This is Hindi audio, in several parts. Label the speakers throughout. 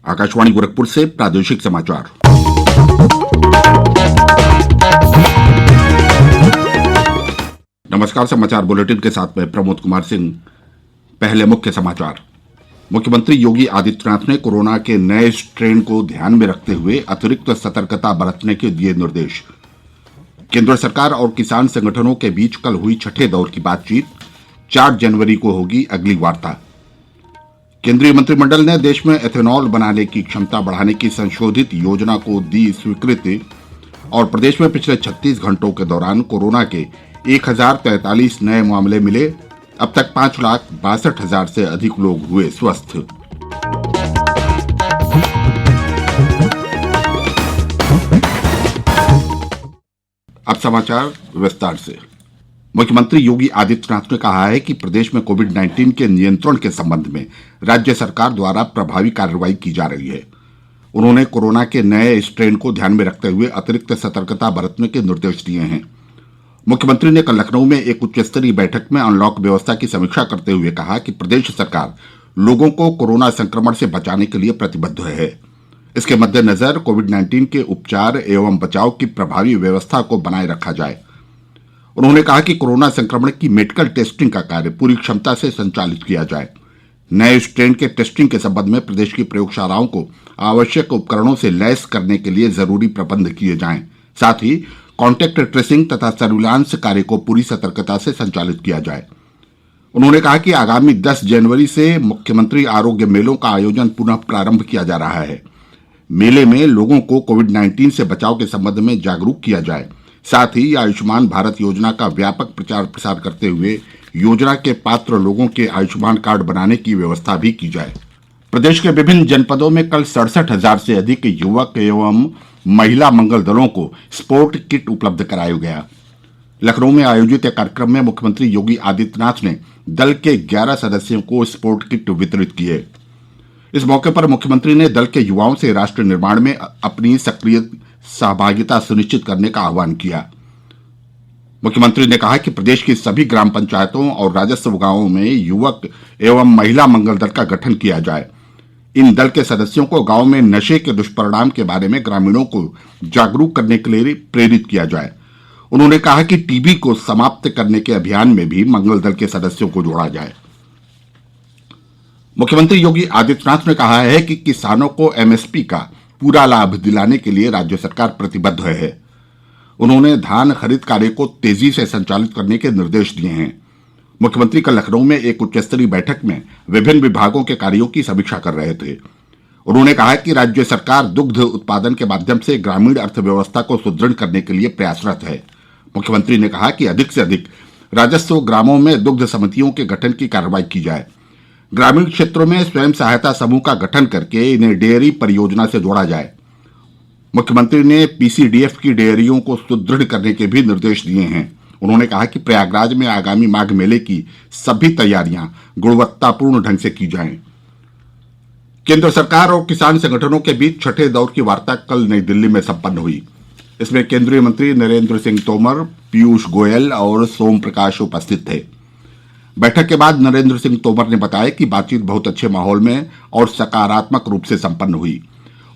Speaker 1: आकाशवाणी गोरखपुर से प्रादेशिक समाचार। नमस्कार। समाचार बुलेटिन के साथ मैं प्रमोद कुमार सिंह। पहले मुख्य समाचार। मुख्यमंत्री योगी आदित्यनाथ ने कोरोना के नए स्ट्रेन को ध्यान में रखते हुए अतिरिक्त सतर्कता बरतने के दिए निर्देश। केंद्र सरकार और किसान संगठनों के बीच कल हुई छठे दौर की बातचीत। 4 जनवरी को होगी अगली वार्ता। केंद्रीय मंत्रिमंडल ने देश में एथेनॉल बनाने की क्षमता बढ़ाने की संशोधित योजना को दी स्वीकृति। और प्रदेश में पिछले 36 घंटों के दौरान कोरोना के 1043 नए मामले मिले। अब तक 5,62,000 से अधिक लोग हुए स्वस्थ। अब समाचार विस्तार से। मुख्यमंत्री योगी आदित्यनाथ ने कहा है कि प्रदेश में कोविड-19 के नियंत्रण के संबंध में राज्य सरकार द्वारा प्रभावी कार्रवाई की जा रही है। उन्होंने कोरोना के नए स्ट्रेन को ध्यान में रखते हुए अतिरिक्त सतर्कता बरतने के निर्देश दिए हैं। मुख्यमंत्री ने कल लखनऊ में एक उच्च स्तरीय बैठक में अनलॉक व्यवस्था की समीक्षा करते हुए कहा कि प्रदेश सरकार लोगों को कोरोना संक्रमण से बचाने के लिए प्रतिबद्ध है। इसके मद्देनजर कोविड-19 के उपचार एवं बचाव की प्रभावी व्यवस्था को बनाए रखा जाए। उन्होंने कहा कि कोरोना संक्रमण की मेडिकल टेस्टिंग का कार्य पूरी क्षमता से संचालित किया जाए। नए स्ट्रेन के टेस्टिंग के संबंध में प्रदेश की प्रयोगशालाओं को आवश्यक उपकरणों से लैस करने के लिए जरूरी प्रबंध किए जाएं। साथ ही कॉन्टैक्ट ट्रेसिंग तथा सर्विलांस कार्य को पूरी सतर्कता से संचालित किया जाए। उन्होंने कहा कि आगामी 10 जनवरी से मुख्यमंत्री आरोग्य मेलों का आयोजन पुनः प्रारंभ किया जा रहा है। मेले में लोगों को कोविड-19 से बचाव के संबंध में जागरूक किया जाए। साथ ही आयुष्मान भारत योजना का व्यापक प्रचार प्रसार करते हुए योजना के पात्र लोगों के आयुष्मान कार्ड बनाने की व्यवस्था भी की जाए। प्रदेश के विभिन्न जनपदों में कल 67,000 से अधिक युवक एवं महिला मंगल दलों को स्पोर्ट किट उपलब्ध कराया गया। लखनऊ में आयोजित एक कार्यक्रम में मुख्यमंत्री योगी आदित्यनाथ ने दल के 11 सदस्यों को स्पोर्ट किट वितरित किए। इस मौके पर मुख्यमंत्री ने दल के युवाओं से राष्ट्र निर्माण में अपनी सक्रिय सहभागिता सुनिश्चित करने का आह्वान किया। मुख्यमंत्री ने कहा कि प्रदेश की सभी ग्राम पंचायतों और राजस्व गांवों में युवक एवं महिला मंगल दल का गठन किया जाए। इन दल के सदस्यों को गांव में नशे के दुष्परिणाम के बारे में ग्रामीणों को जागरूक करने के लिए प्रेरित किया जाए। उन्होंने कहा कि टीबी को समाप्त करने के अभियान में भी मंगल दल के सदस्यों को जोड़ा जाए। मुख्यमंत्री योगी आदित्यनाथ ने कहा है कि किसानों को एमएसपी का पूरा लाभ दिलाने के लिए राज्य सरकार प्रतिबद्ध है। उन्होंने धान खरीद कार्य को तेजी से संचालित करने के निर्देश दिए हैं। मुख्यमंत्री कल लखनऊ में एक उच्च स्तरीय बैठक में विभिन्न विभागों के कार्यों की समीक्षा कर रहे थे। उन्होंने कहा कि राज्य सरकार दुग्ध उत्पादन के माध्यम से ग्रामीण अर्थव्यवस्था को सुदृढ़ करने के लिए प्रयासरत है। मुख्यमंत्री ने कहा कि अधिक से अधिक राजस्व ग्रामों में दुग्ध समितियों के गठन की कार्रवाई की जाए। ग्रामीण क्षेत्रों में स्वयं सहायता समूह का गठन करके इन्हें डेयरी परियोजना से जोड़ा जाए। मुख्यमंत्री ने पीसीडीएफ की डेयरियों को सुदृढ़ करने के भी निर्देश दिए हैं। उन्होंने कहा कि प्रयागराज में आगामी माघ मेले की सभी तैयारियां गुणवत्तापूर्ण ढंग से की जाएं। केंद्र सरकार और किसान संगठनों के बीच छठे दौर की वार्ता कल नई दिल्ली में संपन्न हुई। इसमें केंद्रीय मंत्री नरेंद्र सिंह तोमर, पीयूष गोयल और सोम प्रकाश उपस्थित थे। बैठक के बाद नरेंद्र सिंह तोमर ने बताया कि बातचीत बहुत अच्छे माहौल में और सकारात्मक रूप से संपन्न हुई।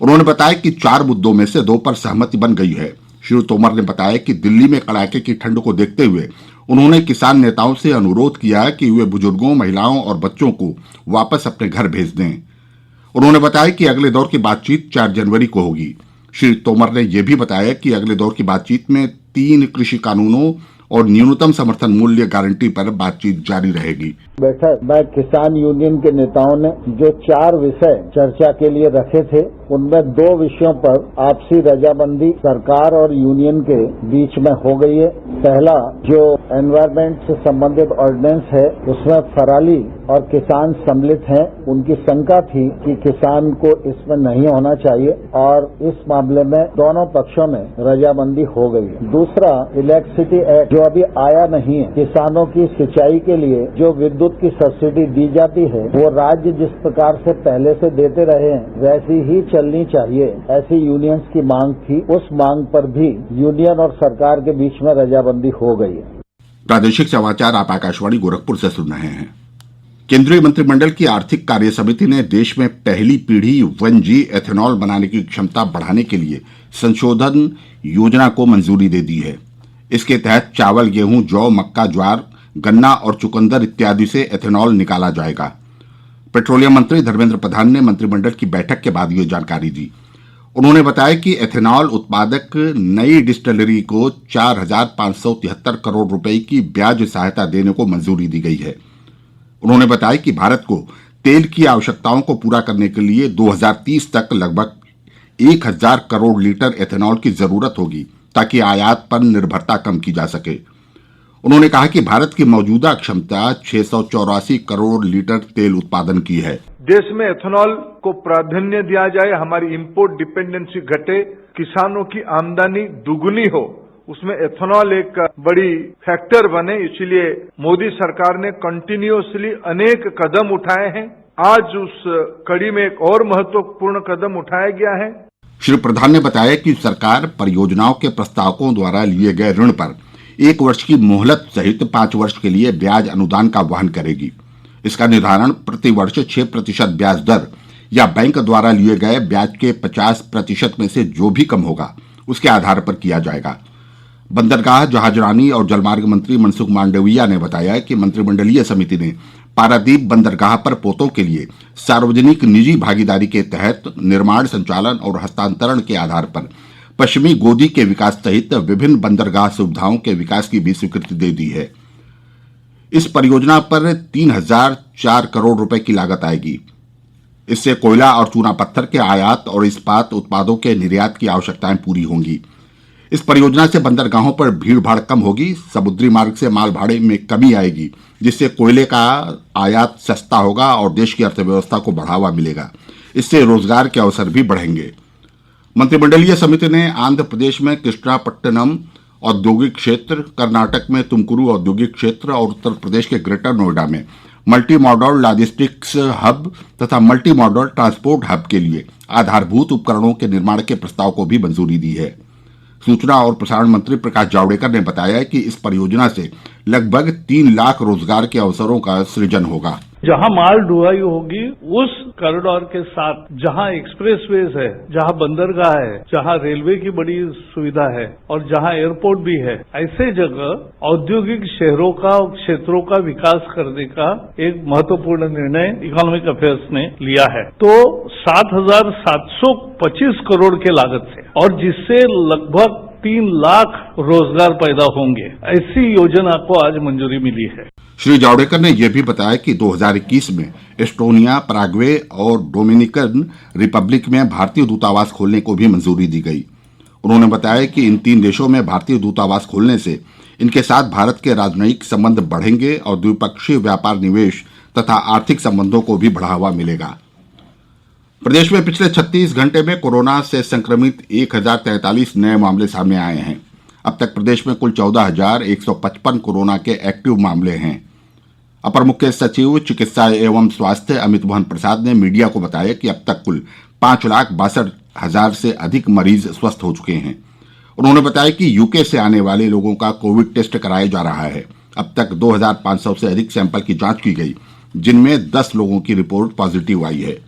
Speaker 1: उन्होंने बताया कि 4 मुद्दों में से 2 पर सहमति बन गई है। श्री तोमर ने बताया कि दिल्ली में कड़ाके की ठंड को देखते हुए उन्होंने किसान नेताओं से अनुरोध किया कि वे बुजुर्गों, महिलाओं और बच्चों को वापस अपने घर भेज दें। उन्होंने बताया कि अगले दौर की बातचीत 4 जनवरी को होगी। श्री तोमर ने यह भी बताया कि अगले दौर की बातचीत में 3 कृषि कानूनों और न्यूनतम समर्थन मूल्य गारंटी पर बातचीत जारी रहेगी।
Speaker 2: बैठक में किसान यूनियन के नेताओं ने जो 4 विषय चर्चा के लिए रखे थे, उनमें 2 विषयों पर आपसी रजामंदी सरकार और यूनियन के बीच में हो गई है। पहला जो एनवायरमेंट से संबंधित ऑर्डिनेंस है, उसमें फराली और किसान सम्मिलित हैं। उनकी शंका थी कि किसान को इसमें नहीं होना चाहिए और इस मामले में दोनों पक्षों में रजामंदी हो गई है। दूसरा इलेक्ट्रिसिटी एक्ट जो अभी आया नहीं है, किसानों की सिंचाई के लिए जो विद्युत की सब्सिडी दी जाती है वो राज्य जिस प्रकार से पहले से देते रहे हैं वैसी ही चलनी चाहिए, ऐसी यूनियंस की मांग थी। उस मांग पर भी यूनियन और सरकार के बीच में रजामंदी हो गई है।
Speaker 1: प्रादेशिक समाचार आप आकाशवाणी गोरखपुर से सुन रहे हैं। केंद्रीय मंत्रिमंडल की आर्थिक कार्य समिति ने देश में पहली पीढ़ी 1G एथेनॉल बनाने की क्षमता बढ़ाने के लिए संशोधन योजना को मंजूरी दे दी है। इसके तहत चावल, गेहूं, जौ, मक्का, ज्वार, गन्ना और चुकंदर इत्यादि से एथेनॉल निकाला जाएगा। पेट्रोलियम मंत्री धर्मेंद्र प्रधान ने मंत्रिमंडल की बैठक के बाद ये जानकारी दी। उन्होंने बताया कि एथेनॉल उत्पादक नई डिस्टिलरी को 4,573 करोड़ रुपए की ब्याज सहायता देने को मंजूरी दी गई है। उन्होंने बताया कि भारत को तेल की आवश्यकताओं को पूरा करने के लिए 2030 तक लगभग 1,000 करोड़ लीटर एथेनॉल की जरूरत होगी ताकि आयात पर निर्भरता कम की जा सके। उन्होंने कहा कि भारत की मौजूदा क्षमता 684 करोड़ लीटर तेल उत्पादन की है।
Speaker 3: देश में एथेनॉल को प्राधान्य दिया जाए, हमारी इंपोर्ट डिपेंडेंसी घटे, किसानों की आमदनी दुगुनी हो, उसमें एथेनॉल एक बड़ी फैक्टर बने। इसीलिए मोदी सरकार ने कंटिन्यूअसली अनेक कदम उठाए हैं। आज उस कड़ी में एक और महत्वपूर्ण कदम उठाया गया है।
Speaker 1: श्री प्रधान ने बताया कि सरकार परियोजनाओं के प्रस्तावकों द्वारा लिए गए ऋण पर 1 वर्ष की मोहलत सहित 5 वर्ष के लिए ब्याज अनुदान का वहन करेगी। इसका निर्धारण प्रति वर्ष 6% ब्याज दर या बैंक द्वारा लिए गए ब्याज के 50% में से जो भी कम होगा उसके आधार पर किया जाएगा। बंदरगाह, जहाजरानी और जलमार्ग मंत्री मनसुख मांडविया ने बताया कि मंत्रिमंडलीय समिति ने पारादीप बंदरगाह पर पोतों के लिए सार्वजनिक निजी भागीदारी के तहत निर्माण, संचालन और हस्तांतरण के आधार पर पश्चिमी गोदी के विकास सहित विभिन्न बंदरगाह सुविधाओं के विकास की भी स्वीकृति दे दी है। इस परियोजना पर 3,004 करोड़ रुपए की लागत आएगी। इससे कोयला और चूना पत्थर के आयात और इस्पात उत्पादों के निर्यात की आवश्यकताएं पूरी होंगी। इस परियोजना से बंदरगाहों पर भीड़ भाड़ कम होगी, समुद्री मार्ग से माल भाड़े में कमी आएगी, जिससे कोयले का आयात सस्ता होगा और देश की अर्थव्यवस्था को बढ़ावा मिलेगा। इससे रोजगार के अवसर भी बढ़ेंगे। मंत्रिमंडलीय समिति ने आंध्र प्रदेश में कृष्णापट्टनम औद्योगिक क्षेत्र, कर्नाटक में तुमकुरू औद्योगिक क्षेत्र और उत्तर प्रदेश के ग्रेटर नोएडा में मल्टी मॉडल लॉजिस्टिक्स हब तथा मल्टी मॉडल ट्रांसपोर्ट हब के लिए आधारभूत उपकरणों के निर्माण के प्रस्ताव को भी मंजूरी दी है। सूचना और प्रसारण मंत्री प्रकाश जावड़ेकर ने बताया कि इस परियोजना से लगभग 3 लाख रोजगार के अवसरों का सृजन होगा।
Speaker 4: जहां माल ढुलाई होगी उस कॉरिडोर के साथ जहां एक्सप्रेसवेज है, जहां बंदरगाह है, जहां रेलवे की बड़ी सुविधा है और जहां एयरपोर्ट भी है, ऐसे जगह औद्योगिक शहरों का और क्षेत्रों का विकास करने का एक महत्वपूर्ण निर्णय इकोनॉमिक अफेयर्स ने लिया है। तो 7,725 करोड़ के लागत से और जिससे लगभग 3 लाख रोजगार पैदा होंगे, ऐसी योजना को आज मंजूरी मिली है।
Speaker 1: श्री जावड़ेकर ने यह भी बताया कि 2021 में एस्टोनिया, पराग्वे और डोमिनिकन रिपब्लिक में भारतीय दूतावास खोलने को भी मंजूरी दी गई। उन्होंने बताया कि इन 3 देशों में भारतीय दूतावास खोलने से इनके साथ भारत के राजनयिक संबंध बढ़ेंगे और द्विपक्षीय व्यापार, निवेश तथा आर्थिक संबंधों को भी बढ़ावा मिलेगा। प्रदेश में पिछले 36 घंटे में कोरोना से संक्रमित 1,043 नए मामले सामने आए हैं। अब तक प्रदेश में कुल 14,155 कोरोना के एक्टिव मामले हैं। अपर मुख्य सचिव चिकित्सा एवं स्वास्थ्य अमित मोहन प्रसाद ने मीडिया को बताया कि अब तक कुल 5,62,000 से अधिक मरीज स्वस्थ हो चुके हैं। उन्होंने बताया कि यूके से आने वाले लोगों का कोविड टेस्ट कराया जा रहा है। अब तक 2,500 से अधिक सैंपल की जांच की गई, जिनमें 10 लोगों की रिपोर्ट पॉजिटिव आई है।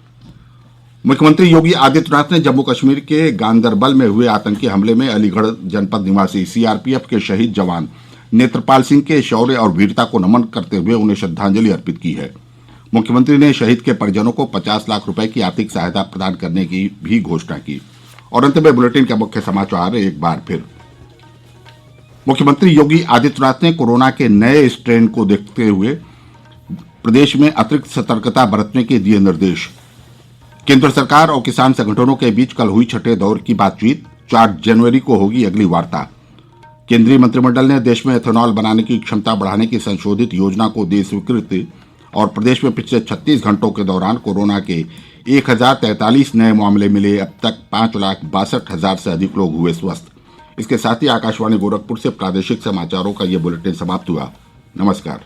Speaker 1: मुख्यमंत्री योगी आदित्यनाथ ने जम्मू कश्मीर के गांदरबल में हुए आतंकी हमले में अलीगढ़ जनपद निवासी सीआरपीएफ के शहीद जवान नेत्रपाल सिंह के शौर्य और वीरता को नमन करते हुए उन्हें श्रद्धांजलि अर्पित की है। मुख्यमंत्री ने शहीद के परिजनों को 50 लाख रुपए की आर्थिक सहायता प्रदान करने की भी घोषणा की। और अंत में बुलेटिन के मुख्य समाचार एक बार फिर। मुख्यमंत्री योगी आदित्यनाथ ने कोरोना के नए स्ट्रेन को देखते हुए प्रदेश में अतिरिक्त सतर्कता बरतने के दिए निर्देश। केंद्र सरकार और किसान संगठनों के बीच कल हुई 6ठे दौर की बातचीत। 4 जनवरी को होगी अगली वार्ता। केंद्रीय मंत्रिमंडल ने देश में एथेनॉल बनाने की क्षमता बढ़ाने की संशोधित योजना को दी स्वीकृति। और प्रदेश में पिछले 36 घंटों के दौरान कोरोना के 1,043 नए मामले मिले। अब तक 5,62,000 से अधिक लोग हुए स्वस्थ। इसके साथ ही आकाशवाणी गोरखपुर से प्रादेशिक समाचारों का ये बुलेटिन समाप्त हुआ। नमस्कार।